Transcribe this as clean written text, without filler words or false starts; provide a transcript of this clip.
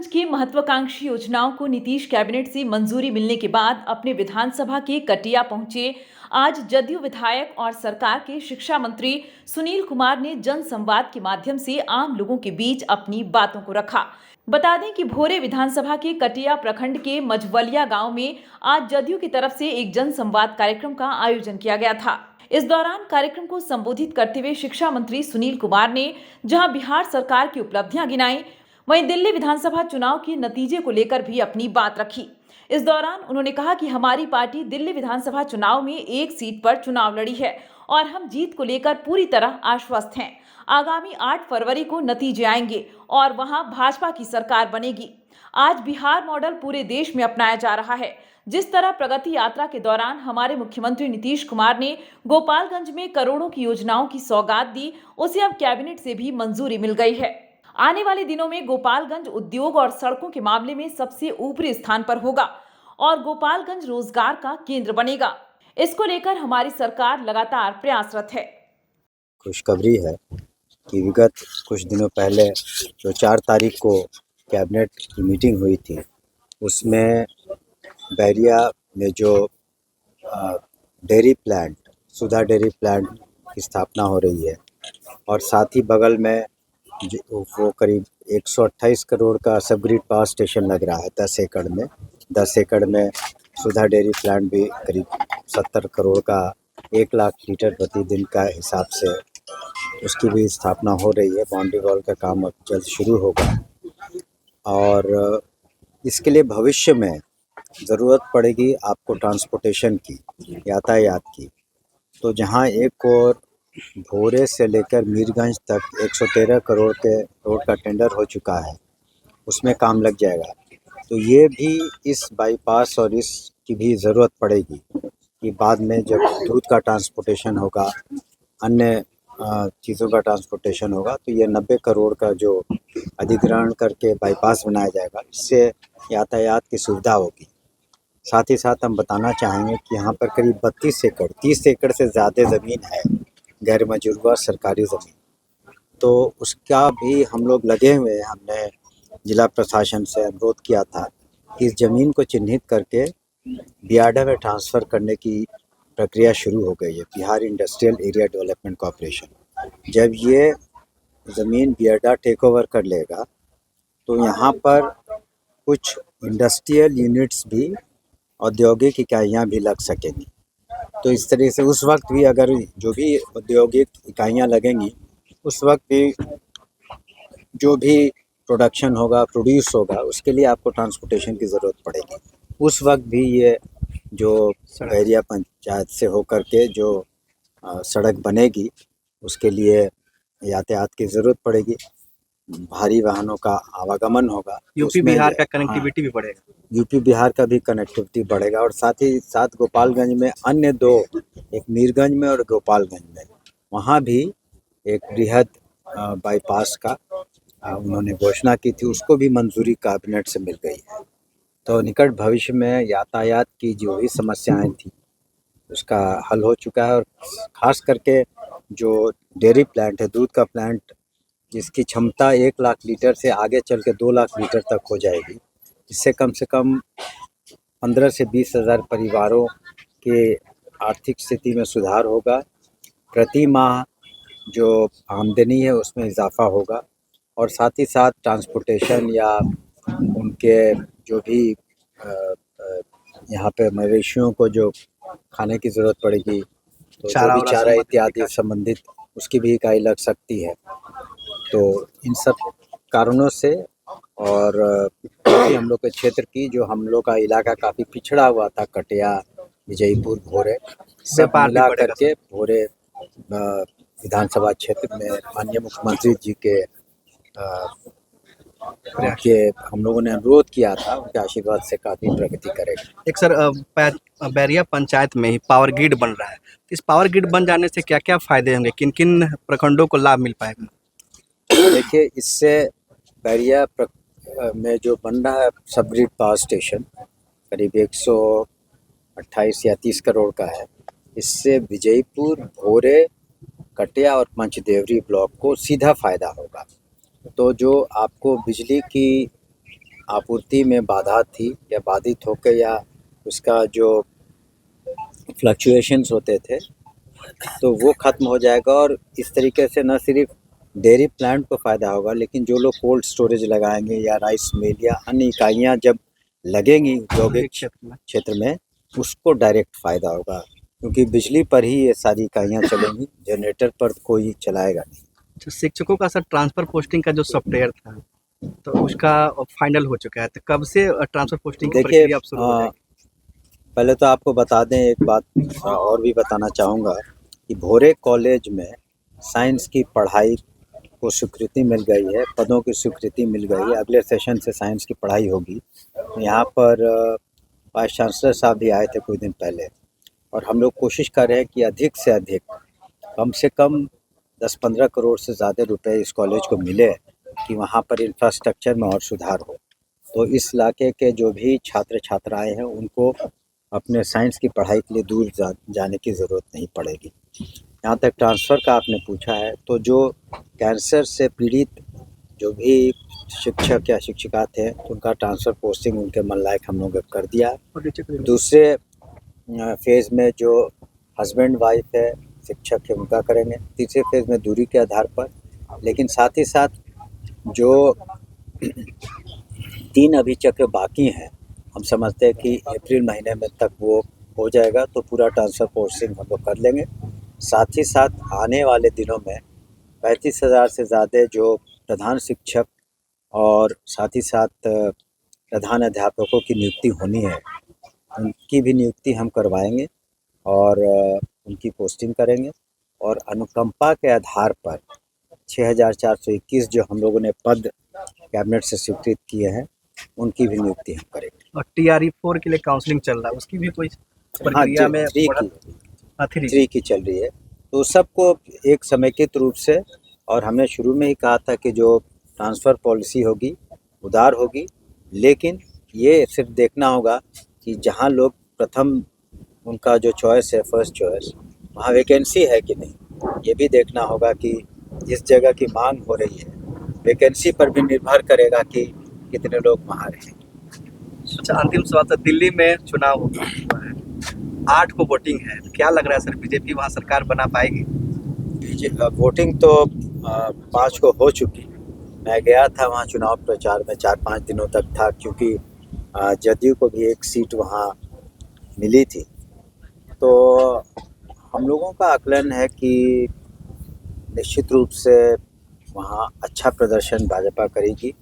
गोपालगंज की महत्वाकांक्षी योजनाओं को नीतीश कैबिनेट से मंजूरी मिलने के बाद अपने विधानसभा के कटिया पहुंचे आज जदयू विधायक और सरकार के शिक्षा मंत्री सुनील कुमार ने जनसंवाद के माध्यम से आम लोगों के बीच अपनी बातों को रखा। बता दें कि भोरे विधानसभा के कटिया प्रखंड के मझवलिया गांव में आज जदयू की तरफ से एक जनसंवाद कार्यक्रम का आयोजन किया गया था। इस दौरान कार्यक्रम को संबोधित करते हुए शिक्षा मंत्री सुनील कुमार ने जहां बिहार सरकार की उपलब्धियां गिनाई, वहीं दिल्ली विधानसभा चुनाव के नतीजे को लेकर भी अपनी बात रखी। इस दौरान उन्होंने कहा कि हमारी पार्टी दिल्ली विधानसभा चुनाव में एक सीट पर चुनाव लड़ी है और हम जीत को लेकर पूरी तरह आश्वस्त हैं। आगामी 8 फरवरी को नतीजे आएंगे और वहां भाजपा की सरकार बनेगी। आज बिहार मॉडल पूरे देश में अपनाया जा रहा है। जिस तरह प्रगति यात्रा के दौरान हमारे मुख्यमंत्री नीतीश कुमार ने गोपालगंज में करोड़ों की योजनाओं की सौगात दी, उसे अब कैबिनेट से भी मंजूरी मिल गई है। आने वाले दिनों में गोपालगंज उद्योग और सड़कों के मामले में सबसे ऊपरी स्थान पर होगा और गोपालगंज रोजगार का केंद्र बनेगा। इसको लेकर हमारी सरकार लगातार प्रयासरत है। खुशखबरी है कि विगत कुछ दिनों पहले जो 4 तारीख को कैबिनेट की मीटिंग हुई थी, उसमें बैरिया में जो डेयरी प्लांट, सुधा डेयरी प्लांट की स्थापना हो रही है और साथ ही बगल में वो करीब 128 करोड़ का सबग्रिड पावर स्टेशन लग रहा है 10 एकड़ में। 10 एकड़ में सुधा डेयरी प्लांट भी करीब 70 करोड़ का 1 लाख लीटर प्रतिदिन का हिसाब से उसकी भी स्थापना हो रही है। बाउंड्री वॉल का काम अब जल्द शुरू होगा और इसके लिए भविष्य में ज़रूरत पड़ेगी आपको ट्रांसपोर्टेशन की, यातायात की। तो जहां एक और भोरे से लेकर मीरगंज तक 113 करोड़ के रोड का टेंडर हो चुका है, उसमें काम लग जाएगा। तो ये भी इस बाईपास और इसकी भी ज़रूरत पड़ेगी कि बाद में जब दूध का ट्रांसपोर्टेशन होगा, अन्य चीज़ों का ट्रांसपोर्टेशन होगा, तो ये 90 करोड़ का जो अधिग्रहण करके बाईपास बनाया जाएगा, इससे यातायात की सुविधा होगी। साथ ही साथ हम बताना चाहेंगे कि यहाँ पर करीब 32 एकड़ 30 एकड़ से ज़्यादा ज़मीन है गैर मजरूवा सरकारी ज़मीन, तो उसका भी हम लोग लगे हुए हैं। हमने जिला प्रशासन से अनुरोध किया था कि इस ज़मीन को चिन्हित करके बियाडा में ट्रांसफ़र करने की प्रक्रिया शुरू हो गई है, Bihar industrial area development corporation. जब ये ज़मीन बियाडा टेक ओवर कर लेगा तो यहाँ पर कुछ इंडस्ट्रियल यूनिट्स भी, औद्योगिक इकाइयाँ भी लग सकेंगी। तो इस तरह से उस वक्त भी अगर जो भी औद्योगिक इकाइयाँ लगेंगी, उस वक्त भी जो भी प्रोडक्शन होगा, प्रोड्यूस होगा, उसके लिए आपको ट्रांसपोर्टेशन की ज़रूरत पड़ेगी। उस वक्त भी ये जो बैरिया पंचायत से होकर के जो सड़क बनेगी, उसके लिए यातायात की ज़रूरत पड़ेगी, भारी वाहनों का आवागमन होगा। यूपी बिहार का कनेक्टिविटी भी बढ़ेगा। यूपी बिहार का भी कनेक्टिविटी बढ़ेगा और साथ ही साथ गोपालगंज में अन्य 2, एक मीरगंज में और गोपालगंज में, वहाँ भी एक बृहद बाईपास का उन्होंने घोषणा की थी, उसको भी मंजूरी कैबिनेट से मिल गई है। तो निकट भविष्य में यातायात की जो भी समस्याएं थी उसका हल हो चुका है और ख़ास करके जो डेयरी प्लांट है, दूध का प्लांट, जिसकी क्षमता 1 लाख लीटर से आगे चल के 2 लाख लीटर तक हो जाएगी। इससे कम से कम 15 से 20 हज़ार परिवारों के आर्थिक स्थिति में सुधार होगा। प्रति माह जो आमदनी है उसमें इजाफा होगा और साथ ही साथ ट्रांसपोर्टेशन या उनके जो भी यहाँ पे मवेशियों को जो खाने की ज़रूरत पड़ेगी, तो जो भी चारा इत्यादि संबंधित, उसकी भी इकाई लग सकती है। तो इन सब कारणों से और हम लोग के क्षेत्र की, जो हम लोग का इलाका काफ़ी पिछड़ा हुआ था, कटिया, विजयपुर, भोरे, सब मिला करके भोरे विधानसभा क्षेत्र में माननीय मुख्यमंत्री जी के हम लोगों ने अनुरोध किया था, उनके आशीर्वाद से काफ़ी प्रगति करेगा। एक सर, बैरिया पंचायत में ही पावर ग्रिड बन रहा है, इस पावर ग्रिड बन जाने से क्या क्या फ़ायदे होंगे, किन किन प्रखंडों को लाभ मिल पाएगा? देखिए, इससे बैरिया में जो बन रहा है सबग्रिड पावर स्टेशन, करीब 128 या 30 करोड़ का है। इससे विजयपुर, भोरे, कटिया और पंचदेवरी ब्लॉक को सीधा फ़ायदा होगा। तो जो आपको बिजली की आपूर्ति में बाधा थी या बाधित होकर या उसका जो फ्लक्चुएशंस होते थे तो वो ख़त्म हो जाएगा। और इस तरीके से न सिर्फ डेयरी प्लांट को फ़ायदा होगा, लेकिन जो लोग कोल्ड स्टोरेज लगाएंगे या राइस मिल या अन्य इकाइयाँ जब लगेंगी औद्योगिक क्षेत्र में, उसको डायरेक्ट फ़ायदा होगा, क्योंकि बिजली पर ही ये सारी इकाइयाँ चलेंगी, जनरेटर पर कोई चलाएगा नहीं। अच्छा, शिक्षकों का सर ट्रांसफर पोस्टिंग का जो सॉफ्टवेयर था तो उसका फाइनल हो चुका है, तो कब से ट्रांसफर पोस्टिंग की देखिए, प्रक्रिया अब शुरू हो जाएगी? पहले तो आपको बता दें, एक बात और भी बताना चाहूँगा कि भोरे कॉलेज में साइंस की पढ़ाई को स्वीकृति मिल गई है, पदों की स्वीकृति मिल गई है। अगले सेशन से साइंस की पढ़ाई होगी। यहाँ पर वाइस चांसलर साहब भी आए थे कुछ दिन पहले, और हम लोग कोशिश कर रहे हैं कि अधिक से अधिक, कम से कम 10-15 करोड़ से ज़्यादा रुपए इस कॉलेज को मिले कि वहाँ पर इंफ्रास्ट्रक्चर में और सुधार हो। तो इस इलाके के जो भी छात्र छात्राएं हैं उनको अपने साइंस की पढ़ाई के लिए दूर जाने की ज़रूरत नहीं पड़ेगी। यहाँ तक ट्रांसफ़र का आपने पूछा है, तो जो कैंसर से पीड़ित जो भी शिक्षक या शिक्षिका थे, तो उनका ट्रांसफ़र पोस्टिंग उनके मन लायक हम लोगों ने कर दिया। दूसरे फेज़ में जो हस्बैंड वाइफ है, शिक्षक है, उनका करेंगे। तीसरे फेज़ में दूरी के आधार पर, लेकिन साथ ही साथ जो 3 अभी चक्र बाकी हैं, हम समझते हैं कि अप्रैल महीने में तक वो हो जाएगा, तो पूरा ट्रांसफ़र पोस्टिंग हम लोग कर लेंगे। साथ ही साथ आने वाले दिनों में 35,000 से ज़्यादा जो प्रधान शिक्षक और साथ ही साथ प्रधान अध्यापकों की नियुक्ति होनी है, उनकी भी नियुक्ति हम करवाएंगे और उनकी पोस्टिंग करेंगे। और अनुकंपा के आधार पर 6,421 जो हम लोगों ने पद कैबिनेट से स्वीकृत किए हैं, उनकी भी नियुक्ति हम करेंगे। और TRE 4 के लिए काउंसलिंग चल रहा है, उसकी भी कोई हाँ, प्रक्रिया में थ्री की चल रही है, तो सबको एक समेकित रूप से। और हमने शुरू में ही कहा था कि जो ट्रांसफ़र पॉलिसी होगी उदार होगी, लेकिन ये सिर्फ देखना होगा कि जहाँ लोग प्रथम उनका जो चॉइस है, फर्स्ट चॉइस, वहाँ वैकेंसी है कि नहीं, ये भी देखना होगा कि जिस जगह की मांग हो रही है, वैकेंसी पर भी निर्भर करेगा कि कितने लोग वहाँ रहेंगे। अच्छा, अंतिम सवाल सर, दिल्ली में चुनाव होगा, 8 को वोटिंग है, क्या लग रहा है सर, बीजेपी वहाँ सरकार बना पाएगी? वोटिंग तो 5 को हो चुकी। मैं गया था वहाँ चुनाव प्रचार में, 4-5 दिनों तक था, क्योंकि जदयू को भी एक सीट वहाँ मिली थी। तो हम लोगों का आकलन है कि निश्चित रूप से वहाँ अच्छा प्रदर्शन भाजपा करेगी।